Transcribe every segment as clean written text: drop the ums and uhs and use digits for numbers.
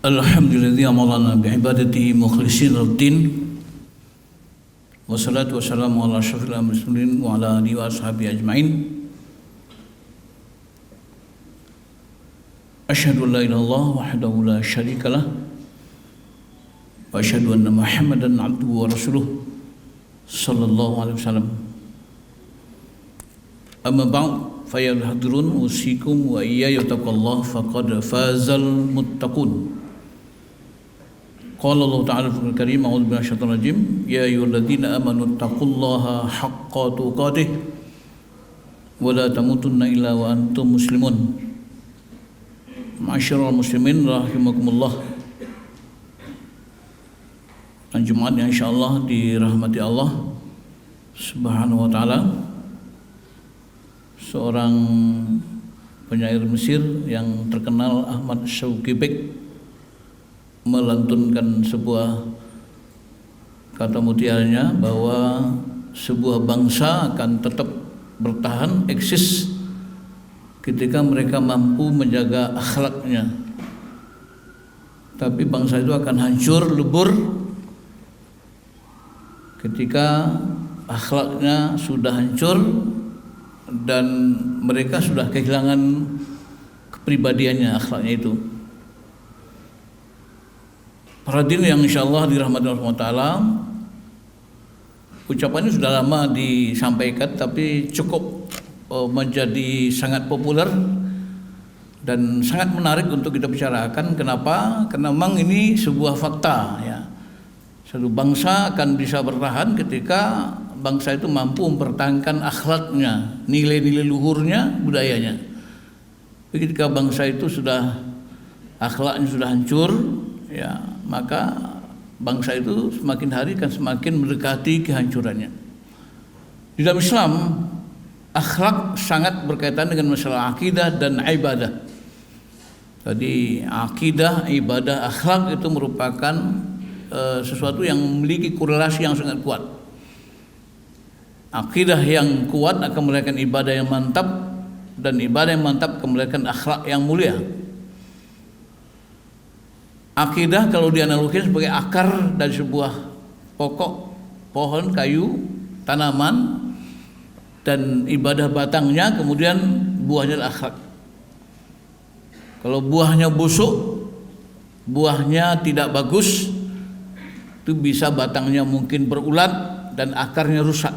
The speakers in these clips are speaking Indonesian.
Alhamdulillah amalana bi'ibadatihi mukhlisin rutin. Wassalatu wassalamu ala asyrafil mursalin wa ala alihi wa ashabihi ajma'in. Asyhadu an la ilaha illallah wahdahu la syarikalah wa asyhadu anna Muhammadan abduhu wa rasuluh sallallahu alaihi wasallam. Amma ba'd fa ya hadirun usikum wa iyaya taqullah faqad fazal muttaqun. Qala Allah Ta'ala fil Karim, a'udzu billahi minasyaitonir rajim, ya ayyuhalladzina amanu taqullaha haqqa tuqatih wa la tamutunna illa wa antum muslimun. Ma'asyiral muslimin rahimakumullah. Dan Jumat yang insyaallah dirahmati Allah Subhanahu wa taala. Seorang penyair Mesir yang terkenal, Ahmad Shauqi Bek, melantunkan sebuah kata mutiaranya bahwa sebuah bangsa akan tetap bertahan eksis ketika mereka mampu menjaga akhlaknya, tapi bangsa itu akan hancur lebur ketika akhlaknya sudah hancur dan mereka sudah kehilangan kepribadiannya, akhlaknya itu. Para hadirin yang insyaallah dirahmati Allah SWT, ucapannya sudah lama disampaikan tapi cukup menjadi sangat populer dan sangat menarik untuk kita bicarakan. Kenapa? Karena memang ini sebuah fakta ya. Satu bangsa akan bisa bertahan ketika bangsa itu mampu mempertahankan akhlaknya, nilai-nilai luhurnya, budayanya. Ketika bangsa itu sudah akhlaknya sudah hancur, ya, maka bangsa itu semakin hari akan semakin mendekati kehancurannya. Di dalam Islam, akhlak sangat berkaitan dengan masalah akidah dan ibadah. Jadi akidah, ibadah, akhlak itu merupakan sesuatu yang memiliki korelasi yang sangat kuat. Akidah yang kuat akan melahirkan ibadah yang mantap, dan ibadah yang mantap akan melahirkan akhlak yang mulia. Akidah kalau dianalogikan sebagai akar dari sebuah pokok, pohon, kayu, tanaman, dan ibadah batangnya, kemudian buahnya adalah akhlak. Kalau buahnya busuk, buahnya tidak bagus, itu bisa batangnya mungkin berulat dan akarnya rusak.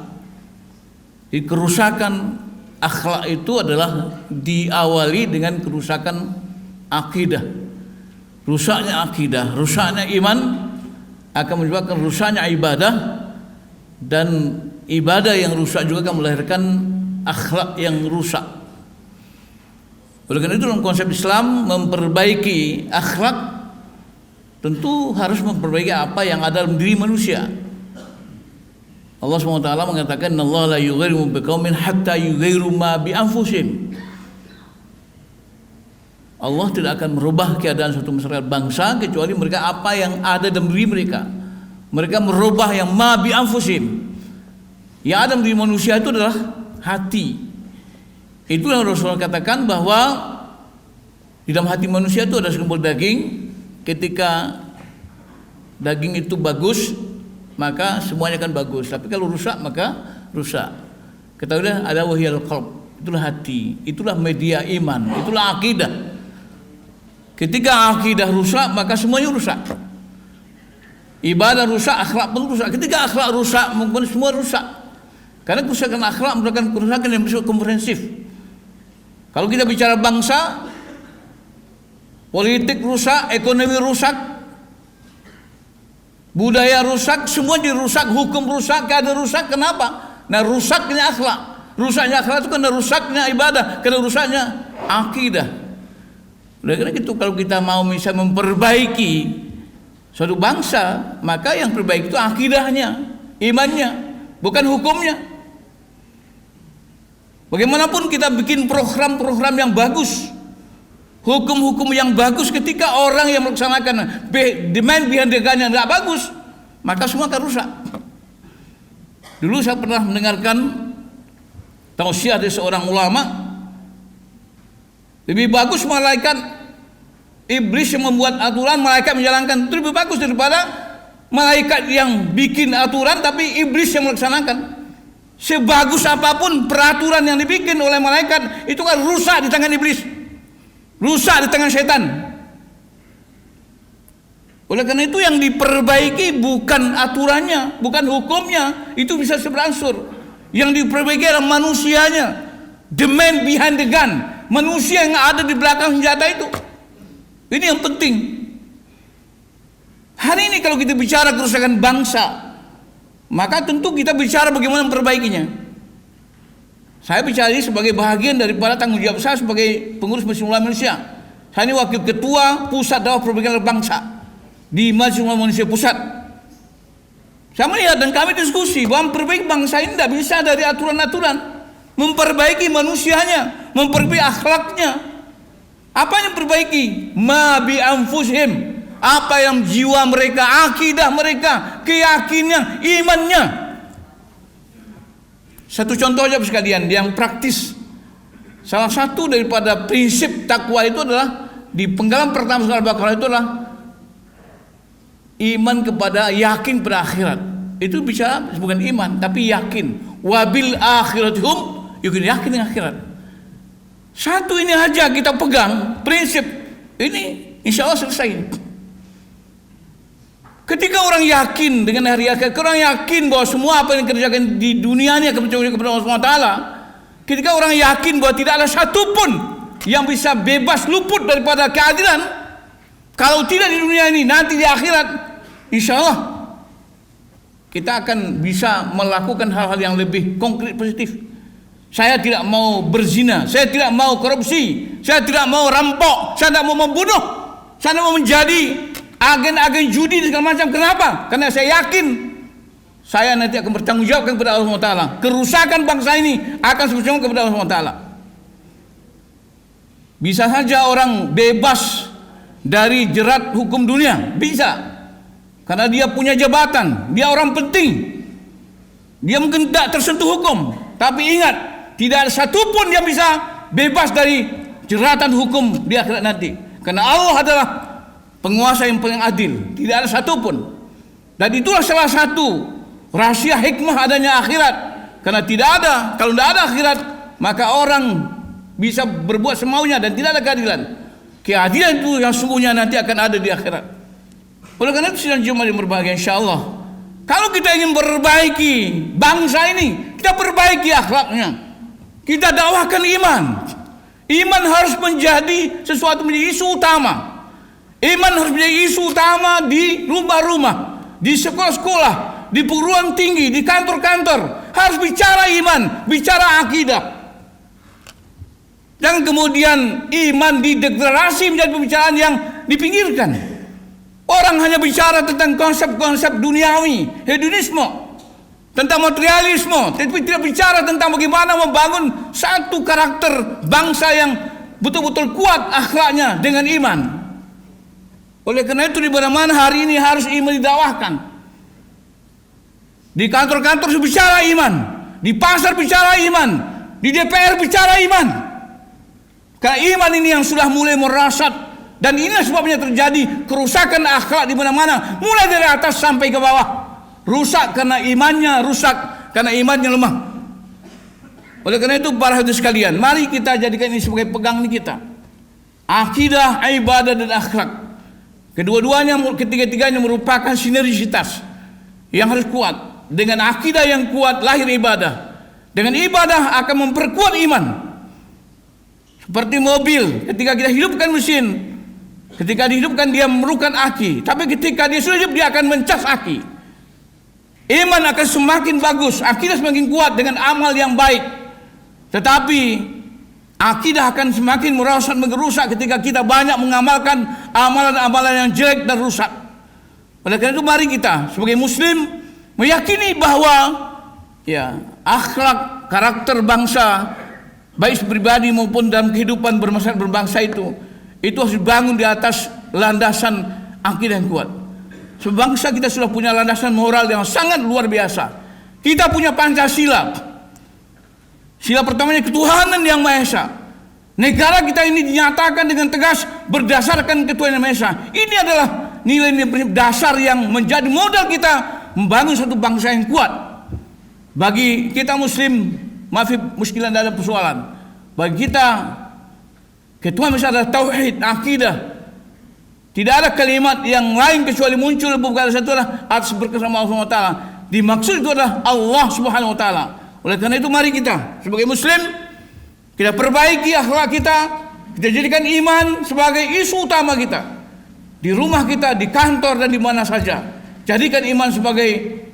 Jadi kerusakan akhlak itu adalah diawali dengan kerusakan akidah. Rusaknya akidah, rusaknya iman akan menyebabkan rusaknya ibadah, dan ibadah yang rusak juga akan melahirkan akhlak yang rusak. Oleh karena itu dalam konsep Islam, memperbaiki akhlak tentu harus memperbaiki apa yang ada dalam diri manusia. Allah SWT mengatakan, Allah la yughayyiru biqaumin hatta yughayyiru ma bi anfusihim. Allah tidak akan merubah keadaan suatu masyarakat bangsa kecuali mereka apa yang ada dalam diri mereka. Mereka merubah yang ma bi anfusihim. Yang ada dalam diri manusia itu adalah hati. Itu yang Rasulullah katakan bahwa di dalam hati manusia itu ada segumpal daging. Ketika daging itu bagus, maka semuanya akan bagus. Tapi kalau rusak, maka rusak. Ketahuilah ada wahyal qalb, itulah hati, itulah media iman, itulah akidah. Ketika akidah rusak, maka semuanya rusak. Ibadah rusak, akhlak pun rusak. Ketika akhlak rusak, mungkin semua rusak. Karena kerusakan akhlak merupakan kerusakan yang bersifat komprehensif. Kalau kita bicara bangsa, politik rusak, ekonomi rusak, budaya rusak, semua dirusak, hukum rusak, keadaan rusak. Kenapa? Nah, rusaknya akhlak. Rusaknya akhlak itu karena rusaknya ibadah, karena rusaknya akidah. Oleh karena itu, kalau kita mau bisa memperbaiki suatu bangsa, maka yang terbaik itu akidahnya, imannya, bukan hukumnya. Bagaimanapun kita bikin program-program yang bagus, hukum-hukum yang bagus, ketika orang yang melaksanakan demand behind the gun yang tidak bagus, maka semua akan rusak. Dulu saya pernah mendengarkan tausiah dari seorang ulama, lebih bagus malaikat Iblis yang membuat aturan, malaikat menjalankan. Itu lebih bagus daripada malaikat yang bikin aturan tapi iblis yang melaksanakan. Sebagus apapun peraturan yang dibikin oleh malaikat, itu kan rusak di tangan iblis, rusak di tangan setan. Oleh karena itu yang diperbaiki bukan aturannya, bukan hukumnya, itu bisa berangsur. Yang diperbaiki adalah manusianya, the man behind the gun, manusia yang ada di belakang senjata itu. Ini yang penting. Hari ini kalau kita bicara kerusakan bangsa, maka tentu kita bicara bagaimana memperbaikinya. Saya bicara ini sebagai bahagian daripada tanggung jawab saya sebagai pengurus Majelis Ulama Indonesia. Saya ini wakil ketua Pusat Dakwah Perbaikan Bangsa di Majelis Ulama Indonesia Pusat. Saya melihat dan kami diskusi bahwa memperbaiki bangsa ini tidak bisa dari aturan-aturan, memperbaiki manusianya, memperbaiki akhlaknya. Apa yang diperbaiki? Ma bi anfusihim, apa yang jiwa mereka, akidah mereka, keyakinannya, imannya. Satu contoh aja sekalian yang praktis. Salah satu daripada prinsip takwa itu adalah di penggalan pertama surah Al-Baqarah itu adalah iman kepada, yakin pada akhirat. Itu bicara bukan iman tapi yakin. Wabil akhirathum, yakin dengan akhirat. Satu ini aja kita pegang prinsip ini, insya Allah selesai. Ketika orang yakin dengan hari akhir, orang yakin bahwa semua apa yang dikerjakan di dunia ini akan mencapai kepada Allah SWT. Ketika orang yakin bahwa tidak ada satupun yang bisa bebas luput daripada keadilan, kalau tidak di dunia ini, nanti di akhirat, insya Allah kita akan bisa melakukan hal-hal yang lebih konkret positif. Saya tidak mau berzina, saya tidak mau korupsi, saya tidak mau rampok, saya tidak mau membunuh, saya tidak mau menjadi agen-agen judi dan segala macam. Kenapa? Karena saya yakin saya nanti akan bertanggung jawab kepada Allah SWT. Kerusakan bangsa ini akan bertanggung kepada Allah SWT. Bisa saja orang bebas dari jerat hukum dunia, bisa, karena dia punya jabatan, dia orang penting, dia mungkin tidak tersentuh hukum. Tapi ingat, tidak ada satupun yang bisa bebas dari jeratan hukum di akhirat nanti, karena Allah adalah penguasa yang paling adil. Tidak ada satupun. Dan itulah salah satu rahasia hikmah adanya akhirat. Karena tidak ada, kalau tidak ada akhirat, maka orang bisa berbuat semaunya dan tidak ada keadilan. Keadilan itu yang sungguhnya nanti akan ada di akhirat. Oleh karena itu sidang Jumat yang berbahagia, insyaallah, kalau kita ingin memperbaiki bangsa ini, kita perbaiki akhlaknya. Kita dakwahkan iman. Iman harus menjadi sesuatu, menjadi isu utama. Iman harus menjadi isu utama di rumah-rumah, di sekolah-sekolah, di perguruan tinggi, di kantor-kantor. Harus bicara iman, bicara akidah. Jangan kemudian iman dideklarasi menjadi pembicaraan yang dipinggirkan. Orang hanya bicara tentang konsep-konsep duniawi, hedonisme, tentang materialisme, tapi tidak bicara tentang bagaimana membangun satu karakter bangsa yang betul-betul kuat akhlaknya dengan iman. Oleh karena itu di mana-mana hari ini harus iman didakwahkan. Di kantor-kantor bicara iman, di pasar bicara iman, di DPR bicara iman. Karena iman ini yang sudah mulai merasat, dan inilah sebabnya terjadi kerusakan akhlak di mana-mana, mulai dari atas sampai ke bawah. Rusak karena imannya rusak, karena imannya lemah. Oleh karena itu para hadirin sekalian, mari kita jadikan ini sebagai pegangan kita. Akidah, ibadah dan akhlak. Kedua-duanya, ketiga-tiganya merupakan sinergitas yang harus kuat. Dengan akidah yang kuat lahir ibadah. Dengan ibadah akan memperkuat iman. Seperti mobil, ketika kita hidupkan mesin, ketika dihidupkan dia memerlukan aki, tapi ketika dia sudah hidup dia akan mencas aki. Iman akan semakin bagus, akidah semakin kuat dengan amal yang baik. Tetapi akidah akan semakin merosot, merusak ketika kita banyak mengamalkan amalan-amalan yang jelek dan rusak. Oleh karena itu mari kita sebagai muslim meyakini bahwa akhlak, karakter bangsa, baik pribadi maupun dalam kehidupan bermasyarakat berbangsa itu harus dibangun di atas landasan akidah yang kuat. Sebangsa kita sudah punya landasan moral yang sangat luar biasa. Kita punya Pancasila. Sila pertamanya ketuhanan yang Maha Esa. Negara kita ini dinyatakan dengan tegas berdasarkan Ketuhanan Yang Maha Esa. Ini adalah nilai-nilai prinsip dasar yang menjadi modal kita membangun satu bangsa yang kuat. Bagi kita Muslim, maaf muskilan dalam persoalan. Bagi kita, Ketuhanan Yang Maha Esa adalah tauhid, akidah. Tidak ada kalimat yang lain kecuali muncul bukan satu adalah atas berkat Allah Subhanahu wa taala. Dimaksud itu adalah Allah Subhanahu wa taala. Oleh karena itu mari kita sebagai Muslim kita perbaiki akhlak kita jadikan iman sebagai isu utama kita. Di rumah kita, di kantor dan di mana saja. Jadikan iman sebagai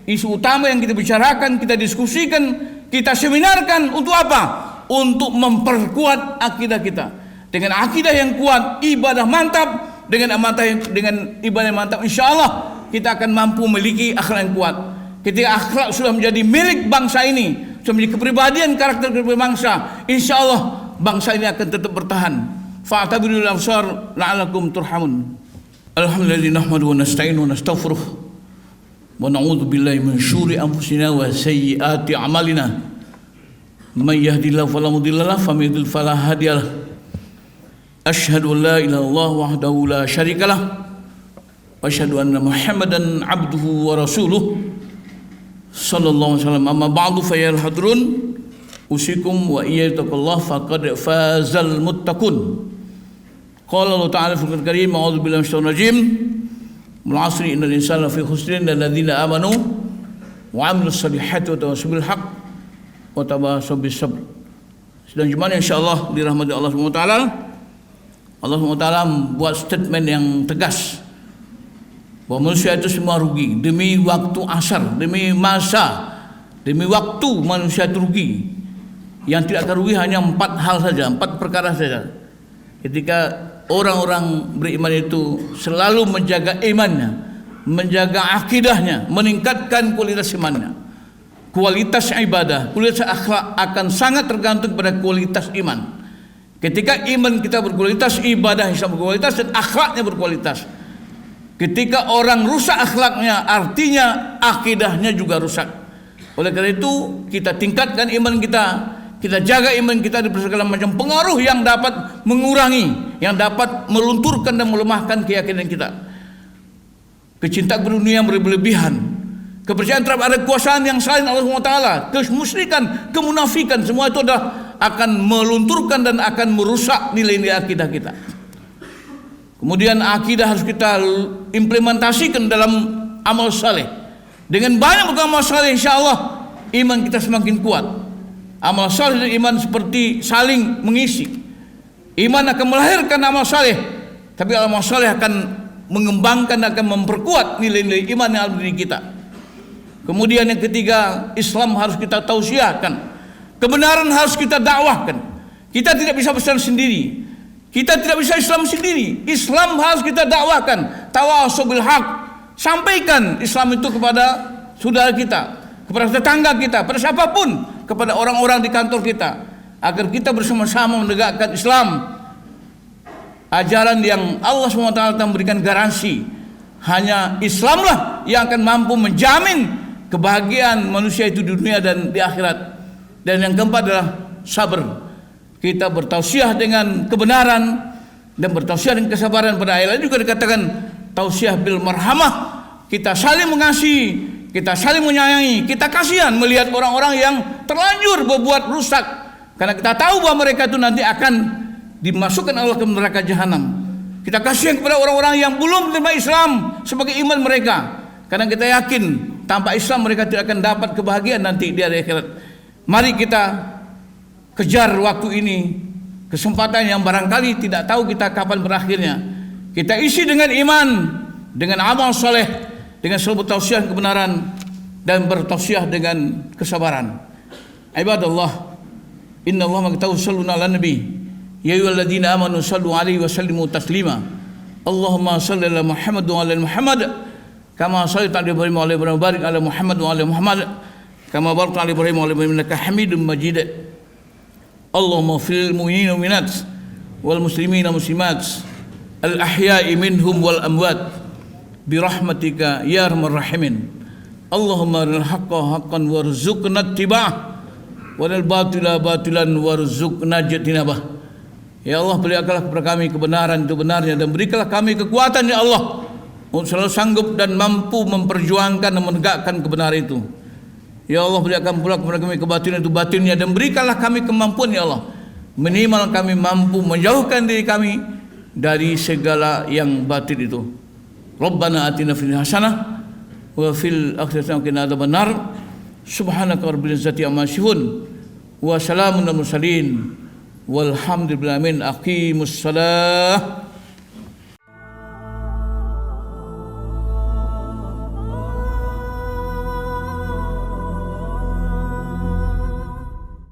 isu utama yang kita bicarakan, kita diskusikan, kita seminarkan untuk apa? Untuk memperkuat akidah kita. Dengan akidah yang kuat, ibadah mantap, dengan ibadah yang mantap, insya Allah kita akan mampu memiliki akhlak yang kuat. Ketika akhlak sudah menjadi milik bangsa ini, sudah menjadi kepribadian karakter bangsa, insya Allah bangsa ini akan tetap bertahan. Fa'tabirul absar la'alakum turhamun. Alhamdulillah nahmadu wa nasta'inu wa nastaghfiruh wa na'udzu billahi min syururi anfusina wa sayyiati a'malina. May yahdihillahu fala mudilla lahu wa may yudlil fala hadiya lahu. Asyhadu an la ilaha illallah wahdahu la syarika lah wa asyhadu anna Muhammadan abduhu wa rasuluh sallallahu alaihi wasallam. Amma ba'du fa ya hadrun usikum wa iyyakumullah faqad fazal muttaqun. Qala Allah ta'ala fil karim a'udzu billahi minasyaitonir rajim. Wal 'asri innal insana lafi khusrin alladziina amanu wa 'amilus solihati wa tawassaw bil haqq wa tawassaw bis sabr. Sedang jemaah insyaallah dirahmati Allah Subhanahu wa taala. Allah SWT membuat statement yang tegas bahwa manusia itu semua rugi. Demi waktu asar, demi masa, demi waktu manusia itu rugi. Yang tidak akan rugi hanya 4 hal saja, 4 perkara saja. Ketika orang-orang beriman itu selalu menjaga imannya, menjaga akidahnya, meningkatkan kualitas imannya. Kualitas ibadah, kualitas akhlak akan sangat tergantung pada kualitas iman. Ketika iman kita berkualitas, ibadah kita berkualitas, dan akhlaknya berkualitas. Ketika orang rusak akhlaknya, artinya akidahnya juga rusak. Oleh karena itu kita tingkatkan iman kita jaga iman kita dari segala macam pengaruh yang dapat mengurangi, yang dapat melunturkan dan melemahkan keyakinan kita. Kecintaan dunia yang berlebihan, kepercayaan terhadap ada kekuasaan yang selain Allah SWT, kemusyrikan, kemunafikan, semua itu adalah akan melunturkan dan akan merusak nilai-nilai akidah kita. Kemudian akidah harus kita implementasikan dalam amal saleh. Dengan banyak amal saleh, insya Allah iman kita semakin kuat. Amal saleh dan iman seperti saling mengisi. Iman akan melahirkan amal saleh, tapi amal saleh akan mengembangkan, akan memperkuat nilai-nilai iman yang ada di diri kita. Kemudian yang ketiga, Islam harus kita tausiahkan. Kebenaran harus kita dakwahkan. Kita tidak bisa besar sendiri. Kita tidak bisa Islam sendiri. Islam harus kita dakwahkan. Tawassaw bil haq. Sampaikan Islam itu kepada saudara kita, kepada tetangga kita, pada siapapun, kepada orang-orang di kantor kita, agar kita bersama-sama menegakkan Islam. Ajaran yang Allah SWT memberikan garansi. Hanya Islamlah yang akan mampu menjamin kebahagiaan manusia itu di dunia dan di akhirat. Dan yang keempat adalah sabar. Kita bertausiah dengan kebenaran dan bertausiah dengan kesabaran. Pada ayat lain juga dikatakan tausiah bil marhamah. Kita saling mengasihi, kita saling menyayangi, kita kasihan melihat orang-orang yang terlanjur berbuat rusak. Karena kita tahu bahwa mereka itu nanti akan dimasukkan Allah ke neraka jahanam. Kita kasihan kepada orang-orang yang belum menerima Islam sebagai iman mereka. Karena kita yakin tanpa Islam mereka tidak akan dapat kebahagiaan nanti di hari akhirat. Mari kita kejar waktu ini, kesempatan yang barangkali tidak tahu kita kapan berakhirnya. Kita isi dengan iman, dengan amal soleh, dengan selalu bertausiah kebenaran dan bertausiah dengan kesabaran. Ibadallah, inna Allah magtawsalluna ala nabi ya ayyuhalladzina amanu sallu alaihi wa sallimu taslima. Allahumma salli ala Muhammad wa ala Muhammad kama shallaita ala Ibrahim wa ala Ibrahim, barik ala Muhammad wa ala Muhammad kama barakta ala Ibrahim wa ala Ibrahim innaka Hamidum Majid. Allahumma fil mu'minina wal mu'minat wal muslimina wal muslimat al ahya'i minhum wal amwat bi rahmatika ya arhamar rahimin. Allahumma aril haqqa haqqan warzuqna ittiba'ah wal batila batilan warzuqna ijtinabah. Ya Allah, berikanlah kepada kami kebenaran itu benarnya, dan berikanlah kami kekuatan ya Allah untuk selalu sanggup dan mampu memperjuangkan dan menegakkan kebenaran itu. Ya Allah, berikan pula kepada kami kebatinan itu batinnya, dan berikanlah kami kemampuan ya Allah, minimal kami mampu menjauhkan diri kami dari segala yang batin itu. Rabbana atina fid hasanah wa fil akhirati hasanah wa qina adzabannar. Subhanaka rabbil izzati amma yasifun wa salamun alal mursalin walhamdulillahi alamin. Aqimus salah.